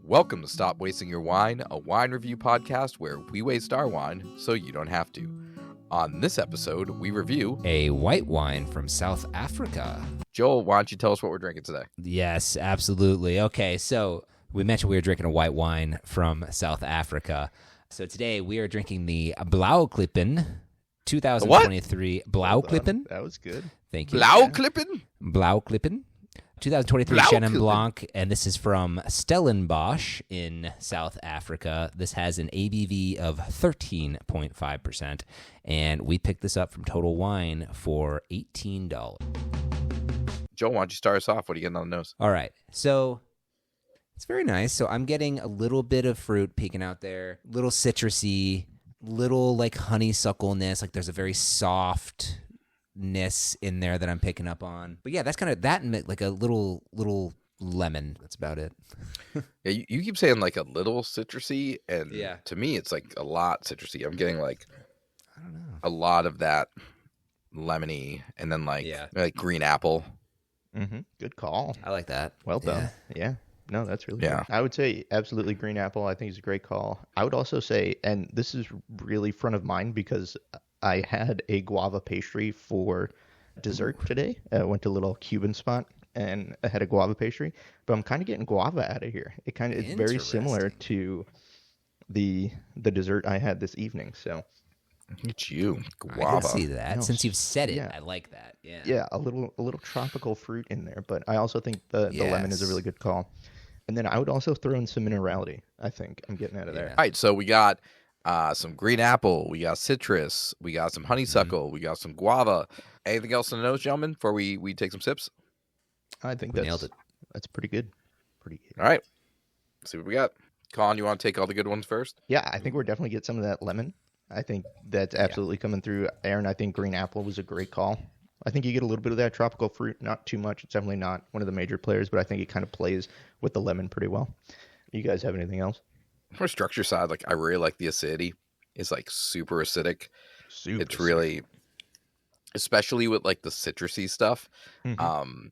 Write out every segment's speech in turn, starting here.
Welcome to Stop Wasting Your Wine, a wine review podcast where we waste our wine so you don't have to. On this episode, we review a white wine from South Africa. Joel, why don't you tell us what we're drinking today? Yes, absolutely. Okay, so we mentioned we were drinking a white wine from South Africa. So today we are drinking the Blaauwklippen 2023. Blaauwklippen? That was good. Thank you. Blaauwklippen? Blaauwklippen. 2023 Chenin Blanc, and this is from Stellenbosch in South Africa. This has an ABV of 13.5%, and we picked this up from Total Wine for $18. Joel, why don't you start us off? What are you getting on the nose? All right, so it's very nice. So I'm getting a little bit of fruit peeking out there, little citrusy, little like honeysuckleness. Like there's a very softness in there that I'm picking up on. But yeah, that's kind of that and like a little lemon. That's about it. Yeah, you keep saying like a little citrusy, and Yeah. to me it's like a lot citrusy. I'm getting like I don't know. a lot of that lemony, and then like green apple. Mm-hmm. Good call. I like that. Well done. Yeah. No, that's really Yeah. good. I would say absolutely green apple. I think is a great call. I would also say, and this is really front of mind because I had a guava pastry for dessert today. I went to a little Cuban spot and I had a guava pastry, but I'm kind of getting guava out of here. It's very similar to the dessert I had this evening. So It's you, I guava. can see that. No, Since you've said it, yeah. I like that. Yeah. yeah, a little tropical fruit in there, but I also think the lemon is a Yes. really good call. And then I would also throw in some minerality. I think I'm getting out of there. All right, so we got some green apple, we got citrus, we got some honeysuckle, we got some guava. Anything else on the nose, gentlemen, before we take some sips? I think We nailed it. That's pretty good. Pretty good. All right, let's see what we got. Colin, you want to take all the good ones first? Yeah, I think we're definitely get some of that lemon. I think that's absolutely coming through. Aaron, I think green apple was a great call. I think you get a little bit of that tropical fruit, not too much. It's definitely not one of the major players, but I think it kind of plays with the lemon pretty well. You guys have anything else? For structure side, like I really like the acidity. It's like super acidic. It's really, especially with like the citrusy stuff. Mhm.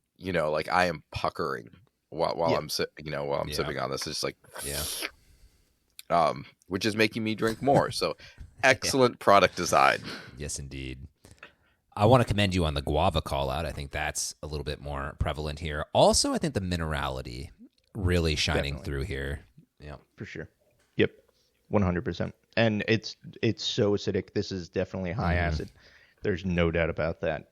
Like I am puckering while Yeah. I'm sipping on this. It's just like, Yeah. which is making me drink more. So excellent product design. Yes, indeed. I want to commend you on the guava call out. I think that's a little bit more prevalent here. Also, I think the minerality really shining Definitely. through here. Yeah. For sure. Yep. 100%. And it's so acidic. This is definitely high acid. There's no doubt about that.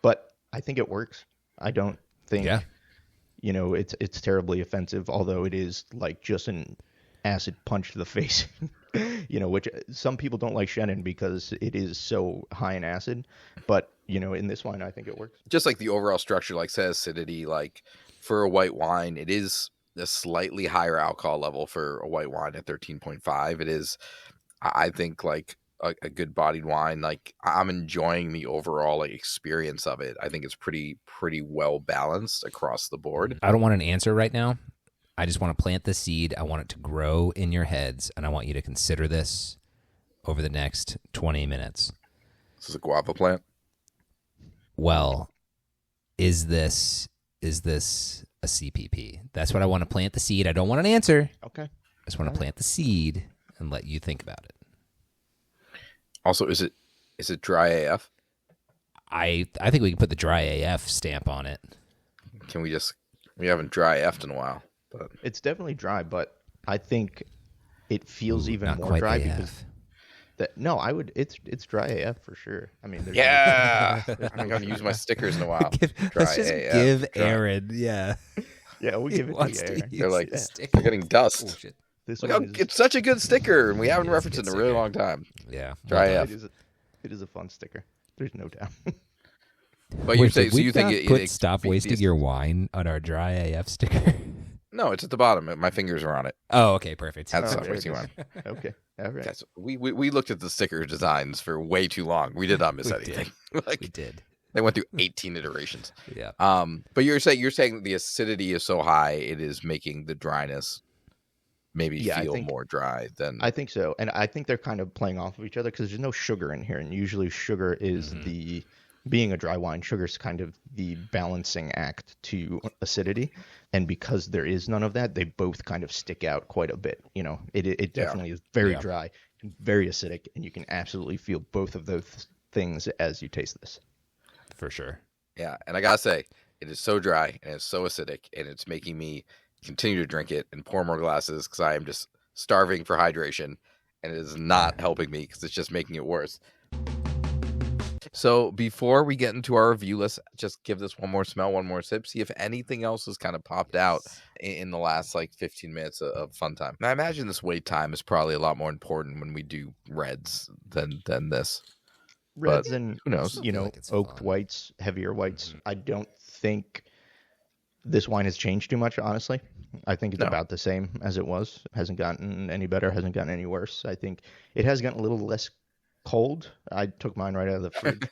But I think it works. I don't think Yeah. it's terribly offensive, although it is like just an acid punch to the face. Which some people don't like Chenin because it is so high in acid. But, in this wine, I think it works. Just like the overall structure, like says acidity, like for a white wine, it is a slightly higher alcohol level for a white wine at 13.5. It is, I think, like a good bodied wine. Like I'm enjoying the overall like experience of it. I think it's pretty well balanced across the board. I don't want an answer right now. I just want to plant the seed. I want it to grow in your heads, and I want you to consider this over the next 20 minutes. This is a guava plant. Well, is this a CPP? That's what I want to plant the seed. I don't want an answer. Okay. I just want to plant the seed and let you think about it. Also, is it dry AF? I think we can put the dry AF stamp on it. We haven't dry AF'd in a while, but It's definitely dry, but I think it feels even Not more quite dry AF. because it's dry AF for sure. I mean, there's yeah, I'm going to use my stickers in a while. Let's just AF, give dry. Aaron, yeah. yeah, we give it wants to to you, Aaron. use They're like, the sticker. they're getting dust. Oh, shit. This Look how, one is, it's such a good sticker, and we haven't It is a referenced it good in a really sticker. long time. Yeah. Dry well AF. done. it is a fun sticker. There's no doubt. But you Wait, say did so we you think not it put it stop feeds wasting these- your wine on our dry AF sticker? No, it's at the bottom. My fingers are on it. Oh, okay, perfect. That's Oh, stop there it wasting is. wine. Okay. All right. Guys, we looked at the sticker designs for way too long. We did not miss We anything. We Like did. they went through 18 iterations. Yeah. But you're saying the acidity is so high it is making the dryness maybe Yeah, I feel think- more dry than I think so. And I think they're kind of playing off of each other because there's no sugar in here. And usually sugar is the being a dry wine, sugar's kind of the balancing act to acidity. And because there is none of that, they both kind of stick out quite a bit. It Yeah. definitely is very Yeah. dry and very acidic, and you can absolutely feel both of those things as you taste this. For sure. Yeah, and I gotta say, it is so dry and it's so acidic, and it's making me continue to drink it and pour more glasses because I am just starving for hydration, and it is not helping me because it's just making it worse. So before we get into our review, let's just give this one more smell, one more sip, see if anything else has kind of popped out in the last like 15 minutes of fun time. Now, I imagine this wait time is probably a lot more important when we do reds than this. Reds But and, who knows? Still feel like it's oaked fun. whites, heavier whites. Mhm. I don't think this wine has changed too much, honestly. I think it's No. about the same as it was. Hasn't gotten any better, hasn't gotten any worse. I think it has gotten a little less cold. I took mine right out of the fridge.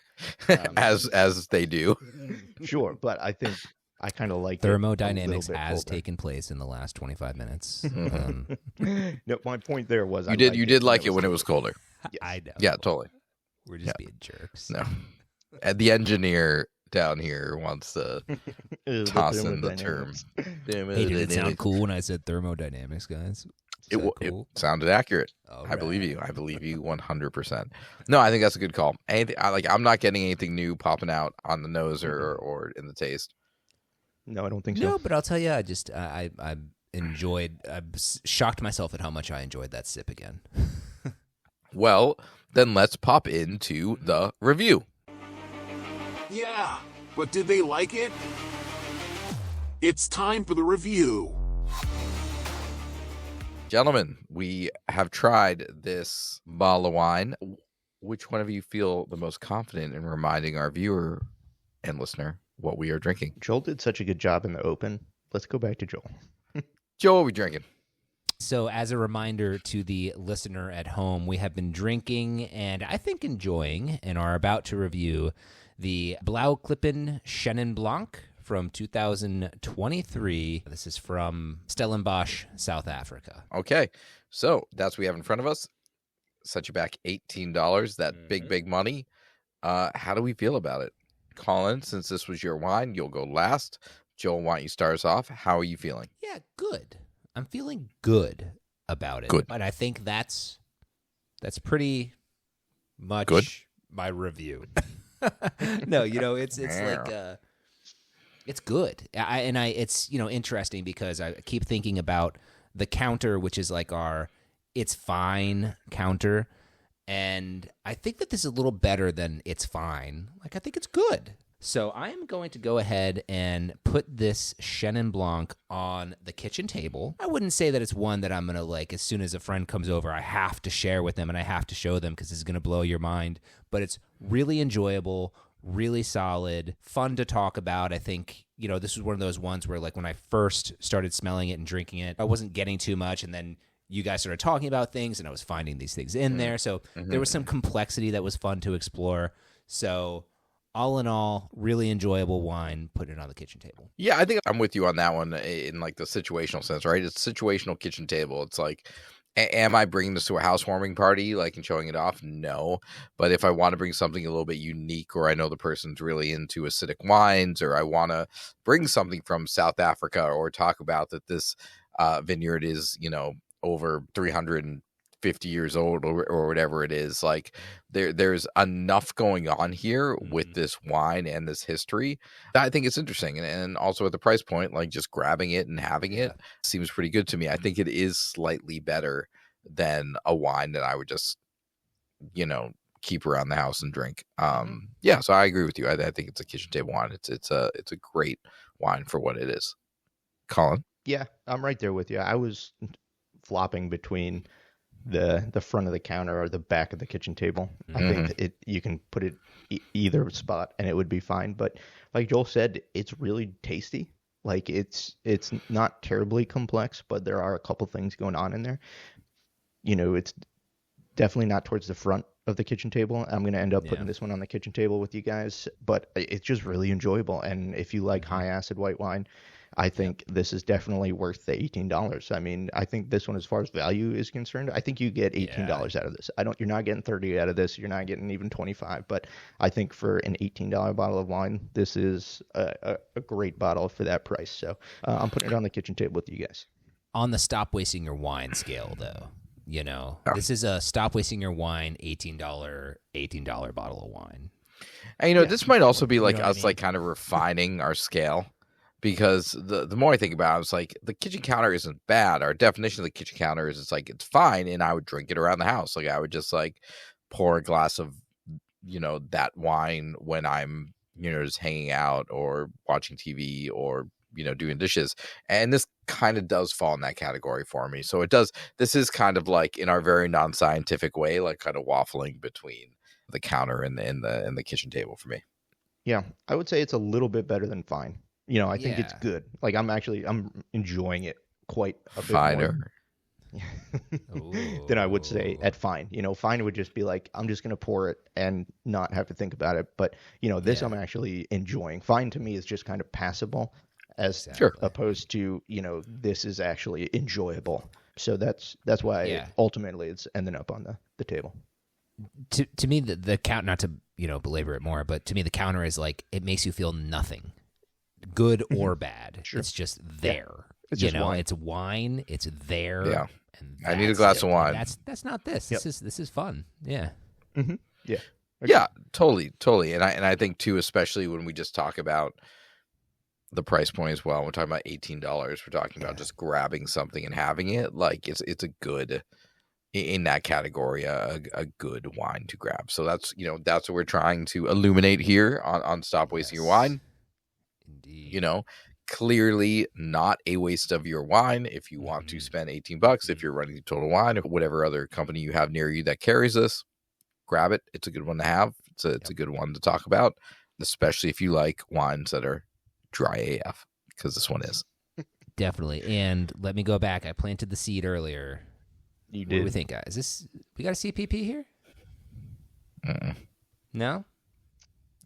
as they do. Sure, but I think I kind of like it a Thermodynamics little bit has colder. taken place in the last 25 minutes. No, my point there was You did like it when it was colder. Yes. I know. Yeah, totally. We're just being jerks. No. And the engineer down here wants to toss in the term. thermodynamics. Hey, did it sound cool when I said thermodynamics, guys? It, Is that it cool? sounded accurate. All I believe right. you. I believe you 100%. No, I think that's a good call. I'm not getting anything new popping out on the nose or in the taste. No, I don't think No, so. but I'll tell you, I enjoyed. I shocked myself at how much I enjoyed that sip again. Well, then let's pop into the review. Yeah, but did they like it? It's time for the review. Gentlemen, we have tried this bottle of wine. Which one of you feel the most confident in reminding our viewer and listener what we are drinking? Joel did such a good job in the open. Let's go back to Joel. Joe, what are we drinking? So, as a reminder to the listener at home, we have been drinking and I think enjoying and are about to review the Blaauwklippen Chenin Blanc from 2023. This is from Stellenbosch, South Africa. Okay, so that's what we have in front of us. Set you back $18. That big money. How do we feel about it? Colin, since this was your wine, you'll go last. Joel, why don't you start us off? How are you feeling? Yeah, good. I'm feeling good about it. Good. But I think that's pretty much Good? my review. No, it's like it's good. It's interesting because I keep thinking about the counter, which is like our it's fine counter, and I think that this is a little better than it's fine. Like I think it's good. So I am going to go ahead and put this Chenin Blanc on the kitchen table. I wouldn't say that it's one that I'm going to like as soon as a friend comes over, I have to share with them and I have to show them because it's going to blow your mind. But it's really enjoyable, really solid, fun to talk about. I think, this was one of those ones where like when I first started smelling it and drinking it, I wasn't getting too much. And then you guys started talking about things and I was finding these things in there. So there was some complexity that was fun to explore. So all in all, really enjoyable wine, putting it on the kitchen table. Yeah, I think I'm with you on that one in like the situational sense, right? It's situational kitchen table. It's like, am I bringing this to a housewarming party, like and showing it off? No. But if I want to bring something a little bit unique, or I know the person's really into acidic wines, or I want to bring something from South Africa, or talk about that this vineyard is, over 350 years old or whatever it is, like there's enough going on here with this wine and this history that I think it's interesting, and also at the price point, like just grabbing it and having it seems pretty good to me. I think it is slightly better than a wine that I would just keep around the house and drink. Yeah, so I agree with you. I think it's a kitchen table wine. It's a great wine for what it is. Colin? Yeah, I'm right there with you. I was flopping between the front of the counter or the back of the kitchen table. I think you can put it either spot and it would be fine. But like Joel said, it's really tasty. Like it's not terribly complex, but there are a couple things going on in there. It's definitely not towards the front of the kitchen table. I'm going to end up putting this one on the kitchen table with you guys, but it's just really enjoyable. And if you like high acid white wine, I think this is definitely worth the $18. I mean, I think this one, as far as value is concerned, I think you get $18 out of this. You're not getting 30 out of this. You're not getting even 25. But I think for an $18 bottle of wine, this is a great bottle for that price. So I'm putting it on the kitchen table with you guys. On the stop wasting your wine scale, though, this is a stop wasting your wine $18 bottle of wine. And this might also be like us like kind of refining our scale, because the more I think about it, it's like the kitchen counter isn't bad. Our definition of the kitchen counter is it's fine, and I would drink it around the house. Like I would just like pour a glass of that wine when I'm just hanging out or watching TV or doing dishes. And this kind of does fall in that category for me. So it does. This is kind of like, in our very non-scientific way, like kind of waffling between the counter and the kitchen table for me. Yeah, I would say it's a little bit better than fine. I think it's good. Like I'm enjoying it quite a bit Finer more than I would say at fine. Fine would just be like, I'm just gonna pour it and not have to think about it. But this I'm actually enjoying. Fine to me is just kind of passable, as opposed to this is actually enjoyable. So that's why ultimately it's ending up on the table. To me, the count, not to belabor it more, but to me the counter is like, it makes you feel nothing, good or bad. Sure. It's just there. It's just wine. It's wine. It's there. Yeah. And I need a glass of wine. That's not this. Yep. This is fun. Yeah. Mm-hmm. Yeah. Okay. Yeah. Totally. And I think too, especially when we just talk about the price point as well. We're talking about $18. We're talking about just grabbing something and having it. Like it's a good, in that category, a good wine to grab. So that's what we're trying to illuminate here on Stop Wasting Your Wine. Indeed. Clearly not a waste of your wine if you want to spend $18. If you're running Total Wine or whatever other company you have near you that carries this, grab it. It's a good one to have. It's a good one to talk about, especially if you like wines that are dry AF, because this one is. Definitely. And let me go back. I planted the seed earlier. You did. What do we think, guys? We got a CPP here? No?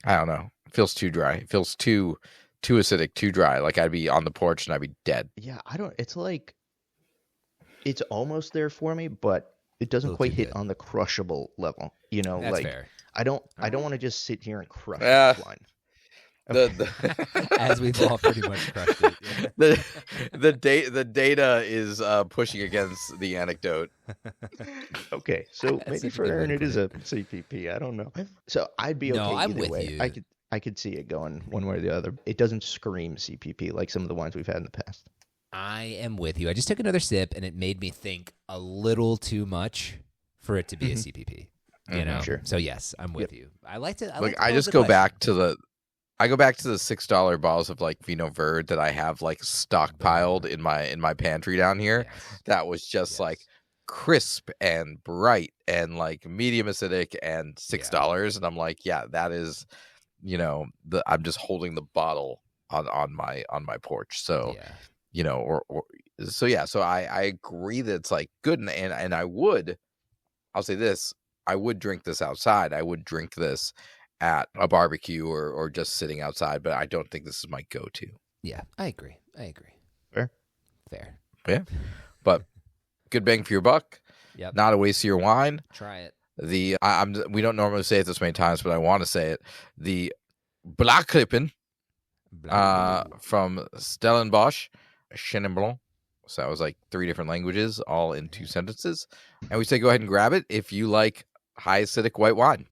I don't know. It feels too dry. It feels too acidic, too dry. Like I'd be on the porch and I'd be dead. Yeah, it's like, it's almost there for me, but it doesn't quite hit on the crushable level. That's like fair. I don't want to just sit here and crush this wine. As we've all pretty much crushed it. The data is pushing against the anecdote. Okay, so maybe for Aaron it is a CPP. I don't know. So I'd be okay I'm either with way. you. I could see it going one way or the other. It doesn't scream CPP like some of the wines we've had in the past. I am with you. I just took another sip and it made me think a little too much for it to be a CPP. Sure. So yes, I'm with you. I like it. I just go back to the $6 bottles of like Vino Verde that I have like stockpiled in my pantry down here. Yes. That was just like crisp and bright and like medium acidic and $6. And I'm like, yeah, that is, I'm just holding the bottle on my porch. So, so I agree that it's like good. And I'll say this, I would drink this outside. I would drink this at a barbecue or just sitting outside, but I don't think this is my go-to. Yeah, I agree. Fair. Yeah, but good bang for your buck. Yep. Not a waste of your wine. Try it. We don't normally say it this many times, but I want to say it. The Blaauwklippen from Stellenbosch Chenin Blanc. So that was like 3 different languages, all in 2 sentences. And we say go ahead and grab it if you like high acidic white wine.